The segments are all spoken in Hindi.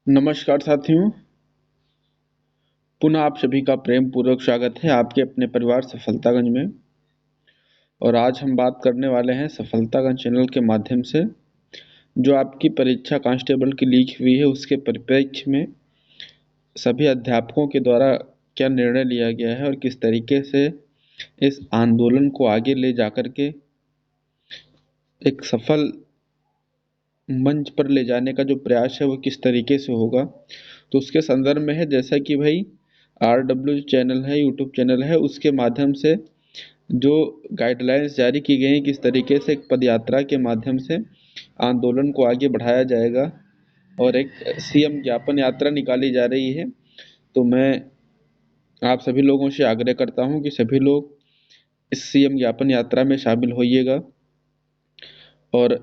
नमस्कार साथियों, पुनः आप सभी का प्रेम पूर्वक स्वागत है आपके अपने परिवार सफलतागंज में। और आज हम बात करने वाले हैं सफलतागंज चैनल के माध्यम से जो आपकी परीक्षा कांस्टेबल की लीक हुई है उसके परिप्रेक्ष्य में सभी अध्यापकों के द्वारा क्या निर्णय लिया गया है और किस तरीके से इस आंदोलन को आगे ले जाकर के एक सफल मंच पर ले जाने का जो प्रयास है वो किस तरीके से होगा, तो उसके संदर्भ में है। जैसा कि भाई RW चैनल है, यूट्यूब चैनल है, उसके माध्यम से जो गाइडलाइंस जारी की गई हैं किस तरीके से एक पदयात्रा के माध्यम से आंदोलन को आगे बढ़ाया जाएगा और एक CM ज्ञापन यात्रा निकाली जा रही है। तो मैं आप सभी लोगों से आग्रह करता हूं कि सभी लोग इस CM ज्ञापन यात्रा में शामिल होइएगा। और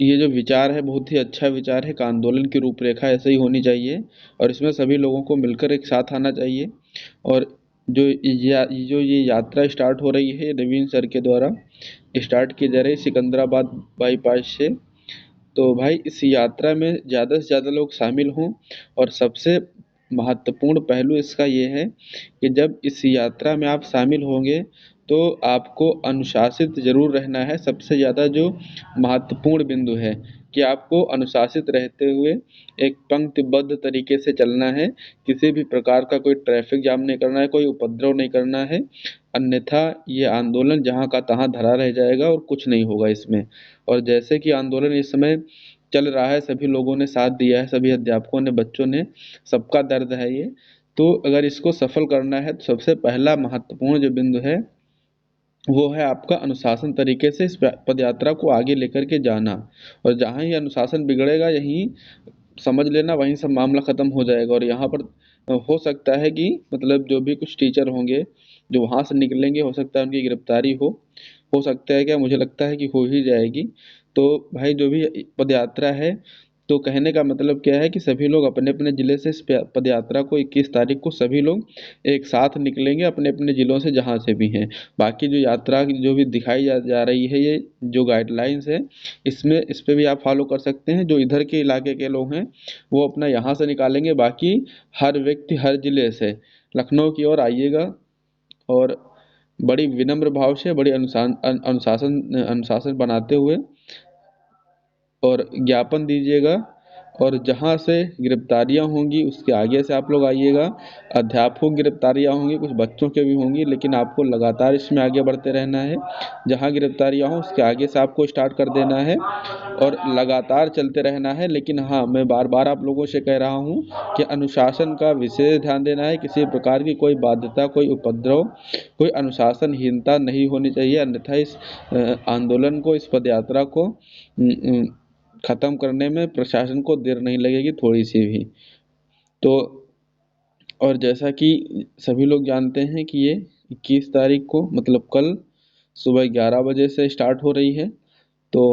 ये जो विचार है बहुत ही अच्छा विचार है कि आंदोलन की रूपरेखा ऐसे ही होनी चाहिए और इसमें सभी लोगों को मिलकर एक साथ आना चाहिए। और जो ये यात्रा स्टार्ट हो रही है नवीन सर के द्वारा स्टार्ट की जा रही है सिकंदराबाद बाईपास से। तो भाई इस यात्रा में ज़्यादा से ज़्यादा लोग शामिल हों। और सबसे महत्वपूर्ण पहलू इसका ये है कि जब इस यात्रा में आप शामिल होंगे तो आपको अनुशासित ज़रूर रहना है। सबसे ज़्यादा जो महत्वपूर्ण बिंदु है कि आपको अनुशासित रहते हुए एक पंक्तिबद्ध तरीके से चलना है। किसी भी प्रकार का कोई ट्रैफिक जाम नहीं करना है, कोई उपद्रव नहीं करना है, अन्यथा ये आंदोलन जहाँ का तहाँ धरा रह जाएगा और कुछ नहीं होगा इसमें। और जैसे कि आंदोलन इस समय चल रहा है, सभी लोगों ने साथ दिया है, सभी अध्यापकों ने, बच्चों ने, सबका दर्द है ये। तो अगर इसको सफल करना है तो सबसे पहला महत्वपूर्ण जो बिंदु है वो है आपका अनुशासन तरीके से इस पदयात्रा को आगे लेकर के जाना। और जहाँ ही अनुशासन बिगड़ेगा यहीं समझ लेना वहीं सब मामला ख़त्म हो जाएगा। और यहाँ पर हो सकता है कि मतलब जो भी कुछ टीचर होंगे जो वहाँ से निकलेंगे हो सकता है उनकी गिरफ्तारी हो सकता है, क्या मुझे लगता है कि हो ही जाएगी। तो भाई जो भी पदयात्रा है, तो कहने का मतलब क्या है कि सभी लोग अपने अपने ज़िले से इस पदयात्रा को 21 तारीख को सभी लोग एक साथ निकलेंगे अपने अपने ज़िलों से जहाँ से भी हैं। बाकी जो यात्रा की जो भी दिखाई जा रही है, ये जो गाइडलाइंस है इसमें इस पे भी आप फॉलो कर सकते हैं। जो इधर के इलाके के लोग हैं वो अपना यहाँ से निकालेंगे, बाकी हर व्यक्ति हर ज़िले से लखनऊ की ओर आइएगा और बड़ी विनम्र भाव से, बड़ी अनुशासन अनुशासन बनाते हुए और ज्ञापन दीजिएगा। और जहाँ से गिरफ्तारियाँ होंगी उसके आगे से आप लोग आइएगा। अध्यापकों की गिरफ्तारियाँ होंगी, कुछ बच्चों के भी होंगी, लेकिन आपको लगातार इसमें आगे बढ़ते रहना है। जहाँ गिरफ्तारियाँ हों उसके आगे से आपको स्टार्ट कर देना है और लगातार चलते रहना है। लेकिन हाँ, मैं बार बार आप लोगों से कह रहा हूँ कि अनुशासन का विशेष ध्यान देना है। किसी प्रकार की कोई बाध्यता, कोई उपद्रव, कोई अनुशासनहीनता नहीं होनी चाहिए, अन्यथा इस आंदोलन को, इस पदयात्रा को ख़त्म करने में प्रशासन को देर नहीं लगेगी थोड़ी सी भी। तो और जैसा कि सभी लोग जानते हैं कि ये 21 तारीख को मतलब कल सुबह 11 बजे से स्टार्ट हो रही है। तो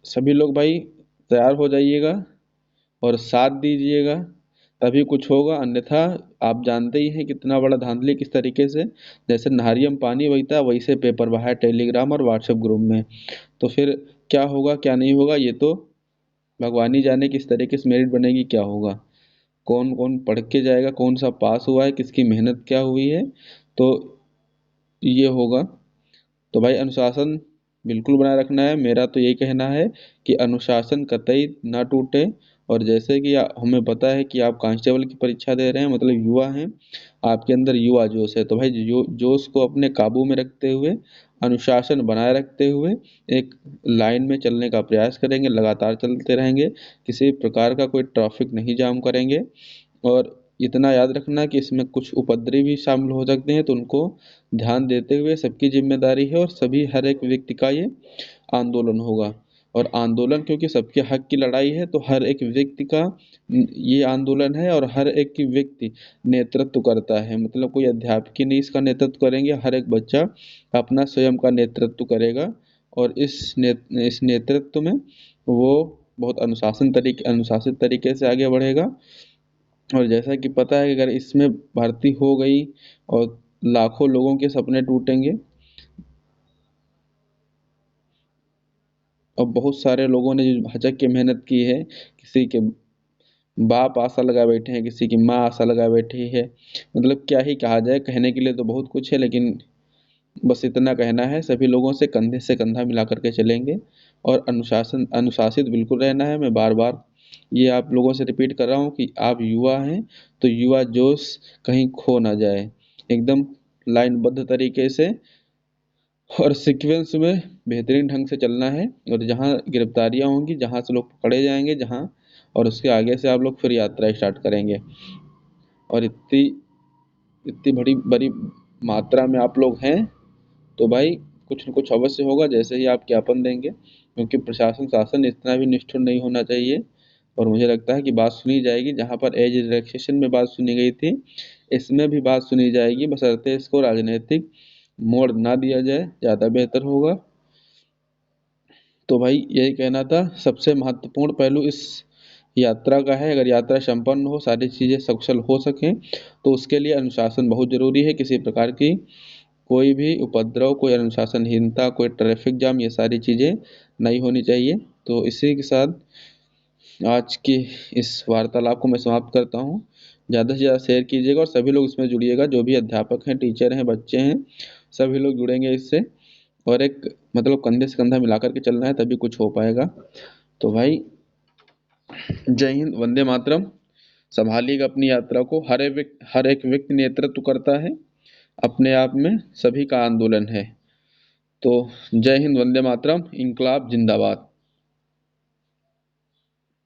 सभी लोग भाई तैयार हो जाइएगा और साथ दीजिएगा, तभी कुछ होगा। अन्यथा आप जानते ही हैं कितना बड़ा धांधली किस तरीके से, जैसे नाहरिया में पानी बहता वैसे पेपर बहा है टेलीग्राम और व्हाट्सएप ग्रुप में। तो फिर क्या होगा क्या नहीं होगा ये तो भगवान ही जाने किस तरीके से मेरिट बनेगी, क्या होगा, कौन कौन पढ़ के जाएगा, कौन सा पास हुआ है, किसकी मेहनत क्या हुई है, तो ये होगा। तो भाई अनुशासन बिल्कुल बनाए रखना है। मेरा तो यही कहना है कि अनुशासन कतई ना टूटे। और जैसे कि हमें पता है कि आप कांस्टेबल की परीक्षा दे रहे हैं, मतलब युवा हैं, आपके अंदर युवा जोश है, तो भाई जोश को अपने काबू में रखते हुए, अनुशासन बनाए रखते हुए एक लाइन में चलने का प्रयास करेंगे, लगातार चलते रहेंगे, किसी प्रकार का कोई ट्रैफिक नहीं जाम करेंगे। और इतना याद रखना कि इसमें कुछ उपद्रवी भी शामिल हो सकते हैं, तो उनको ध्यान देते हुए सबकी जिम्मेदारी है और सभी हर एक व्यक्ति का ये आंदोलन होगा। और आंदोलन क्योंकि सबके हक की लड़ाई है, तो हर एक व्यक्ति का ये आंदोलन है और हर एक की व्यक्ति नेतृत्व करता है। मतलब कोई अध्यापक ही नहीं इसका नेतृत्व करेंगे, हर एक बच्चा अपना स्वयं का नेतृत्व करेगा। और इस नेतृत्व में वो बहुत अनुशासित तरीके से आगे बढ़ेगा। और जैसा कि पता है कि अगर इसमें भर्ती हो गई और लाखों लोगों के सपने टूटेंगे और बहुत सारे लोगों ने जो भचक के मेहनत की है, किसी के बाप आशा लगाए बैठे हैं, किसी की माँ आशा लगाए बैठी है। मतलब क्या ही कहा जाए, कहने के लिए तो बहुत कुछ है, लेकिन बस इतना कहना है, सभी लोगों से कंधा मिला करके चलेंगे और अनुशासित बिल्कुल रहना है। मैं बार बार ये आप लोगों से रिपीट कर रहा हूँ कि आप युवा हैं, तो युवा जोश कहीं खो ना जाए। एकदम लाइनबद्ध तरीके से और सीक्वेंस में बेहतरीन ढंग से चलना है। और जहाँ गिरफ्तारियाँ होंगी, जहाँ से लोग पकड़े जाएंगे, जहाँ और उसके आगे से आप लोग फिर यात्रा स्टार्ट करेंगे। और इतनी इतनी बड़ी बड़ी मात्रा में आप लोग हैं, तो भाई कुछ न कुछ अवश्य होगा जैसे ही आप ज्ञापन देंगे, क्योंकि प्रशासन शासन इतना भी निष्ठुर नहीं होना चाहिए। और मुझे लगता है कि बात सुनी जाएगी, जहाँ पर एज रिलैक्सेशन में बात सुनी गई थी, इसमें भी बात सुनी जाएगी, बशर्ते इसको राजनीतिक मोड़ ना दिया जाए, ज़्यादा बेहतर होगा। तो भाई यही कहना था। सबसे महत्वपूर्ण पहलू इस यात्रा का है, अगर यात्रा संपन्न हो, सारी चीज़ें सकुशल हो सकें, तो उसके लिए अनुशासन बहुत ज़रूरी है। किसी प्रकार की कोई भी उपद्रव, कोई अनुशासनहीनता, कोई ट्रैफिक जाम, ये सारी चीज़ें नहीं होनी चाहिए। तो इसी के साथ आज की इस वार्तालाप को मैं समाप्त करता हूँ। ज़्यादा से ज़्यादा शेयर कीजिएगा और सभी लोग इसमें जुड़िएगा, जो भी अध्यापक हैं, टीचर हैं, बच्चे हैं, सभी लोग जुड़ेंगे इससे। और एक मतलब कंधे से कंधा मिला कर के चलना है, तभी कुछ हो पाएगा। तो भाई जय हिंद, वंदे मातरम। संभालिएगा अपनी यात्रा को। हर एक व्यक्ति नेतृत्व करता है, अपने आप में सभी का आंदोलन है। तो जय हिंद, वंदे मातरम, इंकलाब जिंदाबाद।